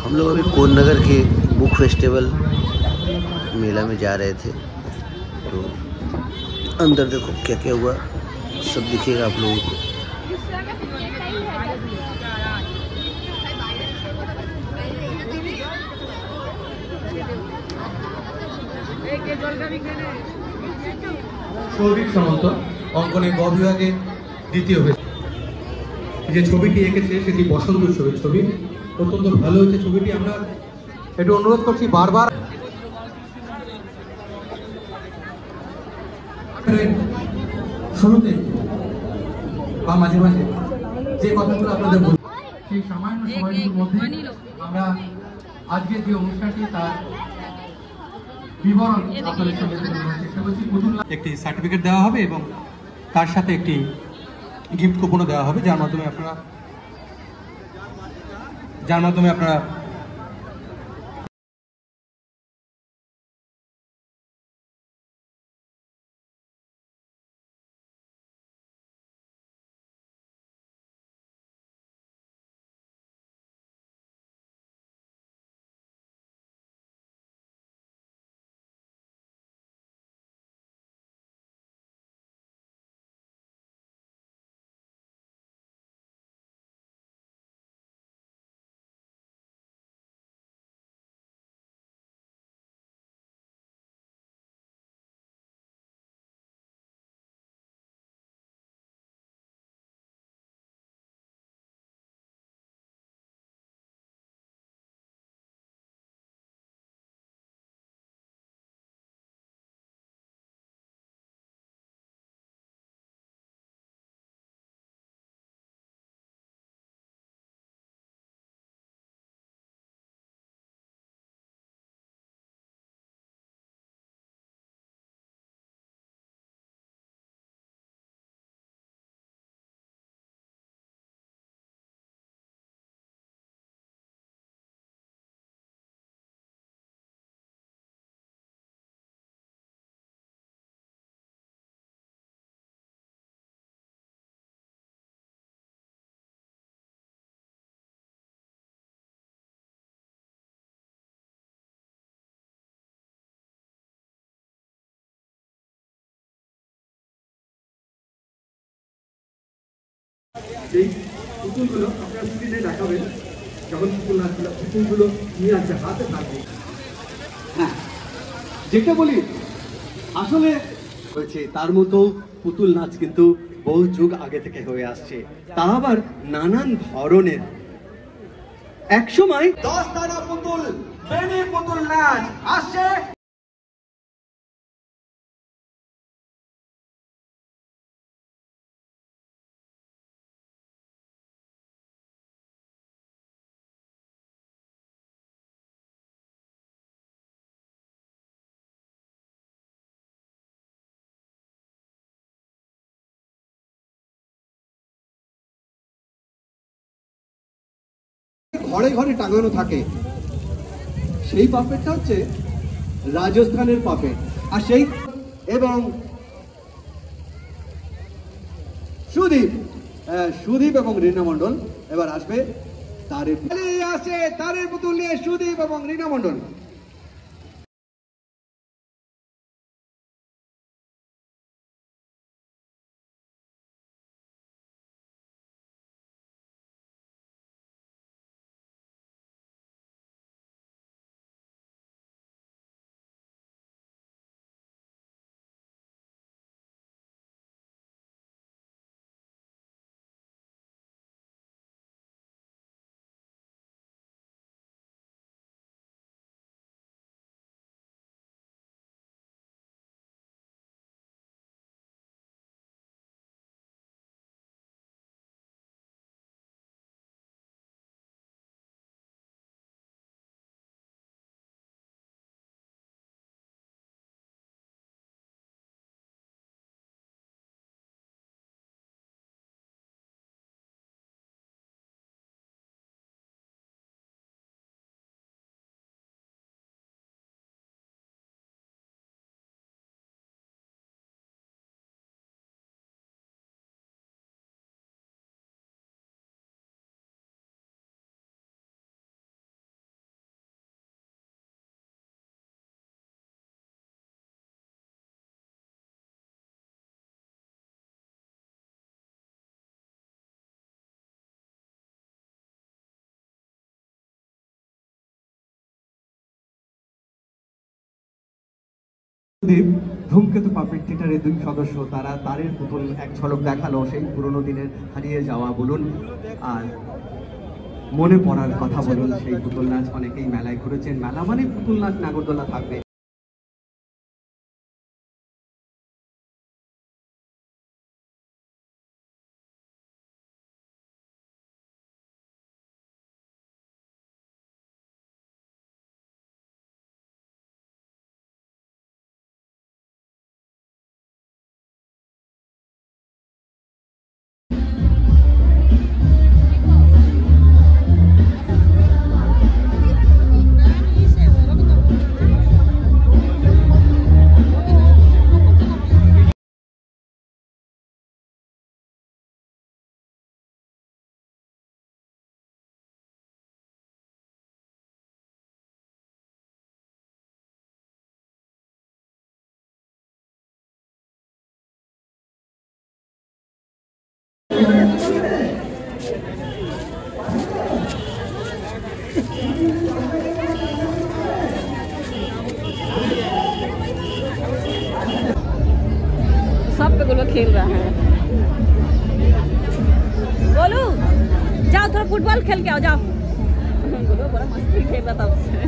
हम लोग अभी कोन नगर के बुक फेस्टिवल मेला में जा रहे थे, तो अंदर देखो क्या क्या हुआ, सब दिखेगा आप लोगों को। সৌভিক সামন্ত অঙ্কনে গ বিভাগে দ্বিতীয় হয়েছে। যে ছবিটি এঁকেছে সেটি বসন্ত উৎসবের ছবি, অত্যন্ত ভালো হয়েছে ছবিটি। আমরা একটু অনুরোধ করছি বারবার শুরুতে বা মাঝে মাঝে যে কথাগুলো আপনাদের বলি, সেই সামান্য সময়গুলোর মধ্যে আমরা আজকে যে অনুষ্ঠানটি তার বিবরণ আপনাদের সঙ্গে চেষ্টা করছি। একটি সার্টিফিকেট দেওয়া হবে এবং তার সাথে একটি গিফট কুপনও দেওয়া হবে, যার মাধ্যমে আপনারা এই পুতুলগুলো আপনারা স্ক্রিনে দেখাবেন। যখন পুতুল নাচগুলো পুতুলগুলো নিয়ে আসছে হাতে থাকবে, হ্যাঁ যেটা বলি আসলে হয়েছে, তার মতো পুতুল নাচ কিন্তু বহু যুগ আগে থেকে হয়ে আসছে, তা আবার নানান ধরনের। একসময় 10 টানা পুতুল বেনি পুতুল নাচ আসছে। ঘরে ঘরে টাঙানো থাকে, সেই পাপেটটা হচ্ছে রাজস্থানের পাপেট। আর সেই এবং সুদীপ এবং রীনা মণ্ডল এবার আসবে। তারের পুতুল নিয়ে সুদীপ এবং রীনা মণ্ডল। ধূমকেতু পাবলিক থিয়েটারের দুই সদস্য তারা তারের পুতুল এক ঝলক দেখালো, সেই পুরনো দিনের হারিয়ে যাওয়া বলুন আর মনে পড়ার কথা বলুন। সেই পুতুল নাচ অনেকেই মেলায় ঘুরেছেন, মেলা মানে পুতুল নাচ, নাগরদোলা থাকবে। सब पे गोलू खेल रहा है। गोलू जाओ थोड़ा फुटबॉल खेल के आओ, जाओ। गोलू बड़ा मस्ती खेल रहा था उससे।